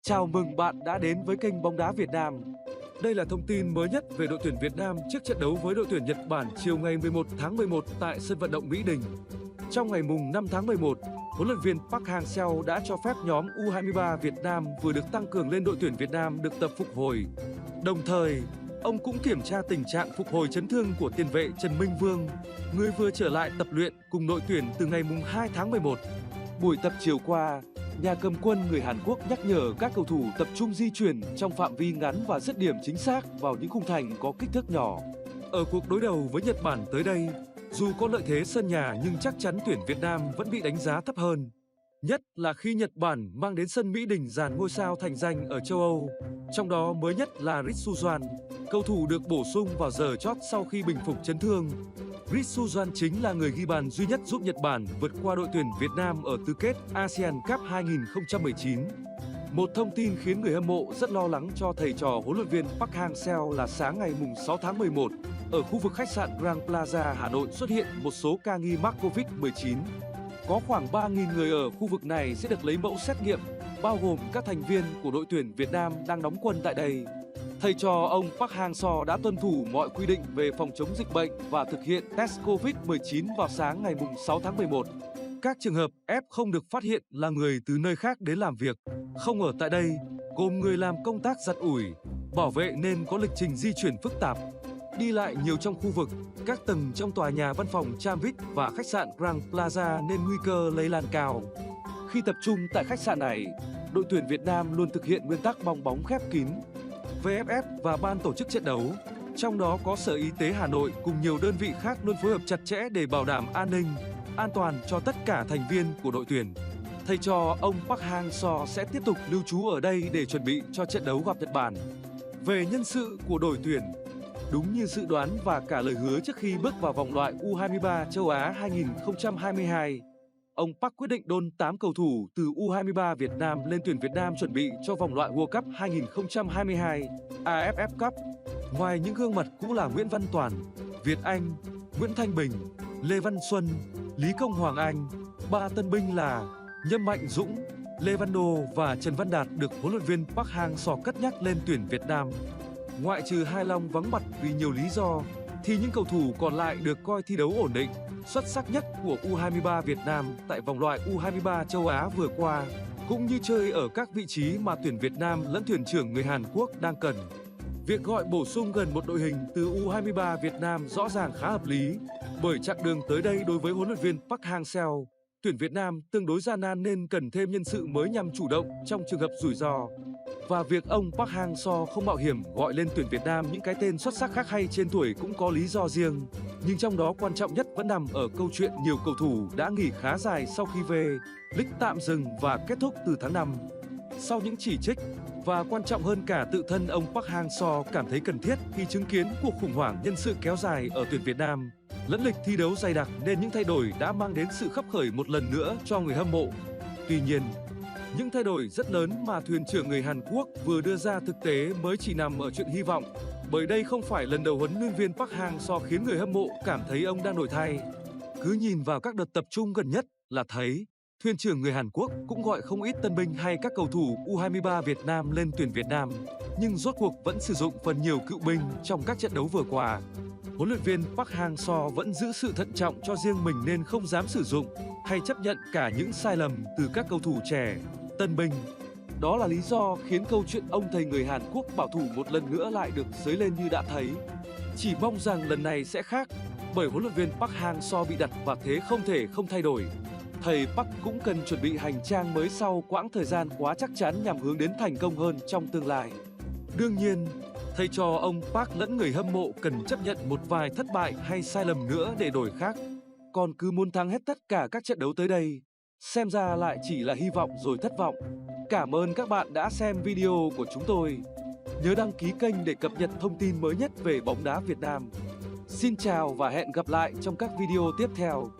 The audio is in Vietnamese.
Chào mừng bạn đã đến với kênh Bóng đá Việt Nam. Đây là thông tin mới nhất về đội tuyển Việt Nam trước trận đấu với đội tuyển Nhật Bản chiều ngày 11 tháng 11 tại sân vận động Mỹ Đình. Trong ngày mùng 5 tháng 11, huấn luyện viên Park Hang-seo đã cho phép nhóm U23 Việt Nam vừa được tăng cường lên đội tuyển Việt Nam được tập phục hồi. Đồng thời, ông cũng kiểm tra tình trạng phục hồi chấn thương của tiền vệ Trần Minh Vương, người vừa trở lại tập luyện cùng đội tuyển từ ngày mùng 2 tháng 11. Buổi tập chiều qua, nhà cầm quân người Hàn Quốc nhắc nhở các cầu thủ tập trung di chuyển trong phạm vi ngắn và dứt điểm chính xác vào những khung thành có kích thước nhỏ. Ở cuộc đối đầu với Nhật Bản tới đây, dù có lợi thế sân nhà nhưng chắc chắn tuyển Việt Nam vẫn bị đánh giá thấp hơn. Nhất là khi Nhật Bản mang đến sân Mỹ Đình dàn ngôi sao thành danh ở châu Âu. Trong đó mới nhất là Ritsu Doan, cầu thủ được bổ sung vào giờ chót sau khi bình phục chấn thương. Ritsu Doan chính là người ghi bàn duy nhất giúp Nhật Bản vượt qua đội tuyển Việt Nam ở tứ kết ASEAN Cup 2019. Một thông tin khiến người hâm mộ rất lo lắng cho thầy trò huấn luyện viên Park Hang-seo là sáng ngày 6 tháng 11, ở khu vực khách sạn Grand Plaza Hà Nội xuất hiện một số ca nghi mắc Covid-19. Có khoảng 3.000 người ở khu vực này sẽ được lấy mẫu xét nghiệm, bao gồm các thành viên của đội tuyển Việt Nam đang đóng quân tại đây. Thầy trò ông Park Hang-seo đã tuân thủ mọi quy định về phòng chống dịch bệnh và thực hiện test Covid-19 vào sáng ngày 6 tháng 11. Các trường hợp F không được phát hiện là người từ nơi khác đến làm việc, không ở tại đây, gồm người làm công tác giặt ủi, bảo vệ nên có lịch trình di chuyển phức tạp, đi lại nhiều trong khu vực, các tầng trong tòa nhà văn phòng Tramvit và khách sạn Grand Plaza nên nguy cơ lây lan cao. Khi tập trung tại khách sạn này, đội tuyển Việt Nam luôn thực hiện nguyên tắc bong bóng khép kín. VFF và ban tổ chức trận đấu, trong đó có Sở Y tế Hà Nội cùng nhiều đơn vị khác luôn phối hợp chặt chẽ để bảo đảm an ninh, an toàn cho tất cả thành viên của đội tuyển. Thầy trò ông Park Hang-seo sẽ tiếp tục lưu trú ở đây để chuẩn bị cho trận đấu gặp Nhật Bản. Về nhân sự của đội tuyển, đúng như dự đoán và cả lời hứa trước khi bước vào vòng loại U23 châu Á 2022, ông Park quyết định đôn 8 cầu thủ từ U23 Việt Nam lên tuyển Việt Nam chuẩn bị cho vòng loại World Cup 2022 AFF Cup. Ngoài những gương mặt cũ là Nguyễn Văn Toàn, Việt Anh, Nguyễn Thanh Bình, Lê Văn Xuân, Lý Công Hoàng Anh, ba tân binh là Nhâm Mạnh Dũng, Lê Văn Đô và Trần Văn Đạt được huấn luyện viên Park Hang-seo cất nhắc lên tuyển Việt Nam. Ngoại trừ Hai Long vắng mặt vì nhiều lý do, thì những cầu thủ còn lại được coi thi đấu ổn định, xuất sắc nhất của U23 Việt Nam tại vòng loại U23 châu Á vừa qua, cũng như chơi ở các vị trí mà tuyển Việt Nam lẫn thuyền trưởng người Hàn Quốc đang cần. Việc gọi bổ sung gần một đội hình từ U23 Việt Nam rõ ràng khá hợp lý, bởi chặng đường tới đây đối với huấn luyện viên Park Hang-seo, tuyển Việt Nam tương đối gian nan nên cần thêm nhân sự mới nhằm chủ động trong trường hợp rủi ro. Và việc ông Park Hang-seo không mạo hiểm gọi lên tuyển Việt Nam những cái tên xuất sắc khác hay trên tuổi cũng có lý do riêng. Nhưng trong đó quan trọng nhất vẫn nằm ở câu chuyện nhiều cầu thủ đã nghỉ khá dài sau khi về, lịch tạm dừng và kết thúc từ tháng 5. Sau những chỉ trích, và quan trọng hơn cả tự thân ông Park Hang-seo cảm thấy cần thiết khi chứng kiến cuộc khủng hoảng nhân sự kéo dài ở tuyển Việt Nam, lẫn lịch thi đấu dày đặc nên những thay đổi đã mang đến sự khấp khởi một lần nữa cho người hâm mộ. Tuy nhiên, những thay đổi rất lớn mà thuyền trưởng người Hàn Quốc vừa đưa ra thực tế mới chỉ nằm ở chuyện hy vọng, bởi đây không phải lần đầu huấn luyện viên Park Hang-seo khiến người hâm mộ cảm thấy ông đang đổi thay. Cứ nhìn vào các đợt tập trung gần nhất là thấy thuyền trưởng người Hàn Quốc cũng gọi không ít tân binh hay các cầu thủ U23 Việt Nam lên tuyển Việt Nam, nhưng rốt cuộc vẫn sử dụng phần nhiều cựu binh trong các trận đấu vừa qua. Huấn luyện viên Park Hang-seo vẫn giữ sự thận trọng cho riêng mình nên không dám sử dụng hay chấp nhận cả những sai lầm từ các cầu thủ trẻ, tân binh. Đó là lý do khiến câu chuyện ông thầy người Hàn Quốc bảo thủ một lần nữa lại được dấy lên như đã thấy. Chỉ mong rằng lần này sẽ khác, bởi huấn luyện viên Park Hang-seo bị đặt vào thế không thể không thay đổi. Thầy Park cũng cần chuẩn bị hành trang mới sau quãng thời gian quá chắc chắn nhằm hướng đến thành công hơn trong tương lai. Đương nhiên, thầy trò ông Park lẫn người hâm mộ cần chấp nhận một vài thất bại hay sai lầm nữa để đổi khác. Còn cứ muốn thắng hết tất cả các trận đấu tới đây, xem ra lại chỉ là hy vọng rồi thất vọng. Cảm ơn các bạn đã xem video của chúng tôi. Nhớ đăng ký kênh để cập nhật thông tin mới nhất về bóng đá Việt Nam. Xin chào và hẹn gặp lại trong các video tiếp theo.